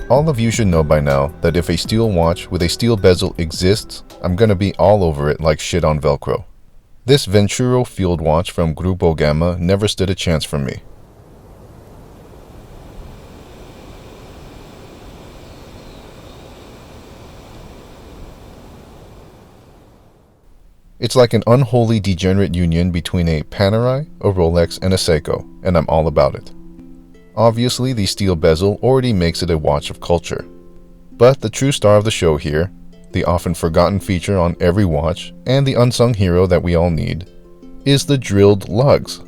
All of you should know by now that if a steel watch with a steel bezel exists, I'm gonna be all over it like shit on Velcro. This Venturo field watch from Gruppo Gamma never stood a chance from me. It's like an unholy degenerate union between a Panerai, a Rolex, and a Seiko, and I'm all about it. Obviously, the steel bezel already makes it a watch of culture. But the true star of the show here, the often forgotten feature on every watch, and the unsung hero that we all need, is the drilled lugs.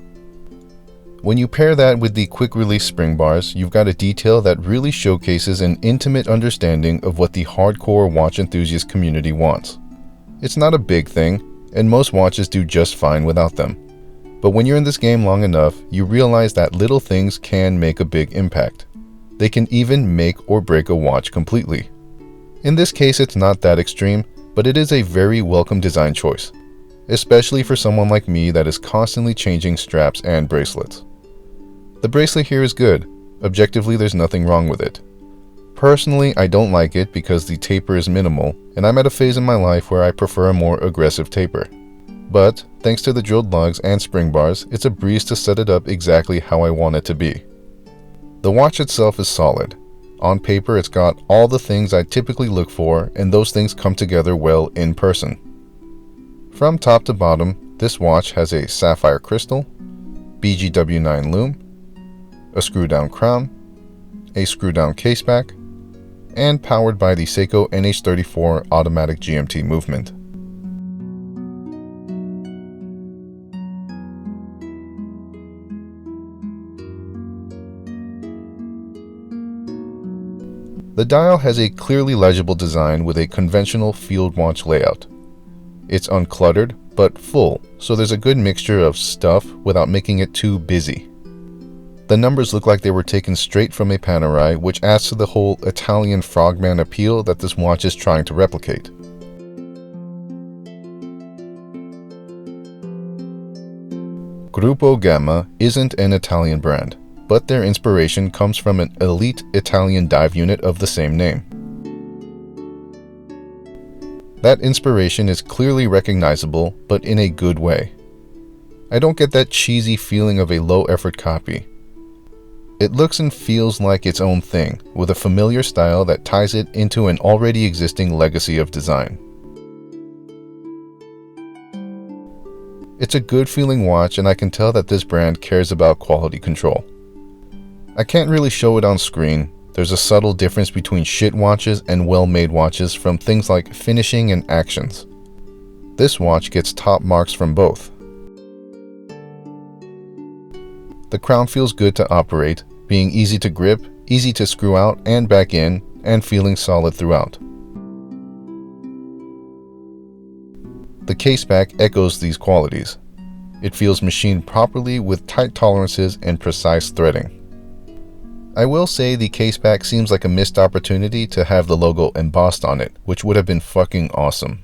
When you pair that with the quick-release spring bars, you've got a detail that really showcases an intimate understanding of what the hardcore watch enthusiast community wants. It's not a big thing, and most watches do just fine without them. But when you're in this game long enough, you realize that little things can make a big impact. They can even make or break a watch completely. In this case, it's not that extreme, but it is a very welcome design choice, especially for someone like me that is constantly changing straps and bracelets. The bracelet here is good. Objectively, there's nothing wrong with it. Personally, I don't like it because the taper is minimal, and I'm at a phase in my life where I prefer a more aggressive taper. But, thanks to the drilled lugs and spring bars, it's a breeze to set it up exactly how I want it to be. The watch itself is solid. On paper, it's got all the things I typically look for, and those things come together well in person. From top to bottom, this watch has a sapphire crystal, BGW9 lume, a screw-down crown, a screw-down caseback, and powered by the Seiko NH34 automatic GMT movement. The dial has a clearly legible design with a conventional field watch layout. It's uncluttered, but full, so there's a good mixture of stuff without making it too busy. The numbers look like they were taken straight from a Panerai, which adds to the whole Italian frogman appeal that this watch is trying to replicate. Gruppo Gamma isn't an Italian brand, but their inspiration comes from an elite Italian dive unit of the same name. That inspiration is clearly recognizable, but in a good way. I don't get that cheesy feeling of a low-effort copy. It looks and feels like its own thing, with a familiar style that ties it into an already existing legacy of design. It's a good-feeling watch, and I can tell that this brand cares about quality control. I can't really show it on screen. There's a subtle difference between shit watches and well-made watches from things like finishing and actions. This watch gets top marks from both. The crown feels good to operate, being easy to grip, easy to screw out and back in, and feeling solid throughout. The caseback echoes these qualities. It feels machined properly with tight tolerances and precise threading. I will say the caseback seems like a missed opportunity to have the logo embossed on it, which would have been fucking awesome.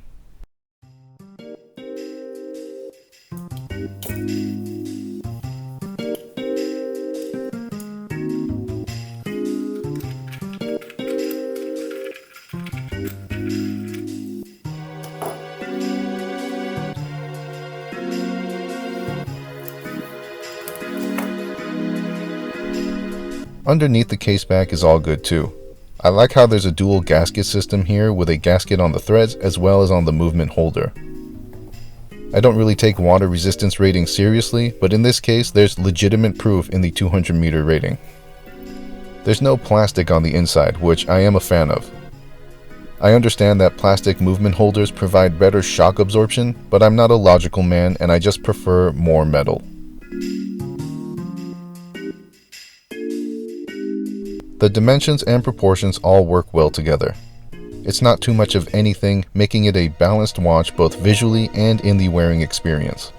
Underneath the caseback is all good too. I like how there's a dual gasket system here with a gasket on the threads as well as on the movement holder. I don't really take water resistance ratings seriously, but in this case there's legitimate proof in the 200 meter rating. There's no plastic on the inside, which I am a fan of. I understand that plastic movement holders provide better shock absorption, but I'm not a logical man and I just prefer more metal. The dimensions and proportions all work well together. It's not too much of anything, making it a balanced watch both visually and in the wearing experience.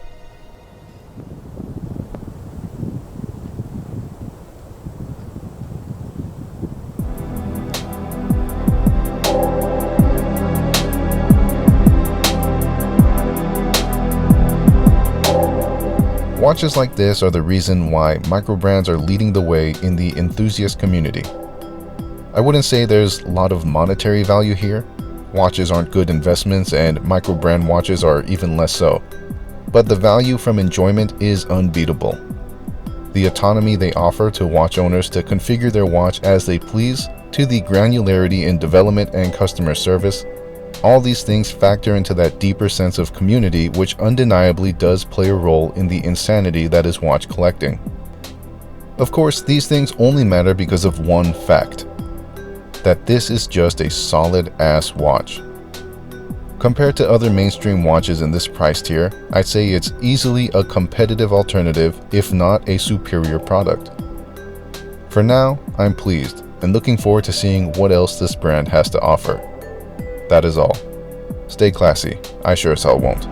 Watches like this are the reason why microbrands are leading the way in the enthusiast community. I wouldn't say there's a lot of monetary value here. Watches aren't good investments and micro-brand watches are even less so. But the value from enjoyment is unbeatable. The autonomy they offer to watch owners to configure their watch as they please, to the granularity in development and customer service, all these things factor into that deeper sense of community which undeniably does play a role in the insanity that is watch collecting. Of course, these things only matter because of one fact: that this is just a solid-ass watch. Compared to other mainstream watches in this price tier, I'd say it's easily a competitive alternative, if not a superior product. For now, I'm pleased and looking forward to seeing what else this brand has to offer. That is all. Stay classy. I sure as hell won't.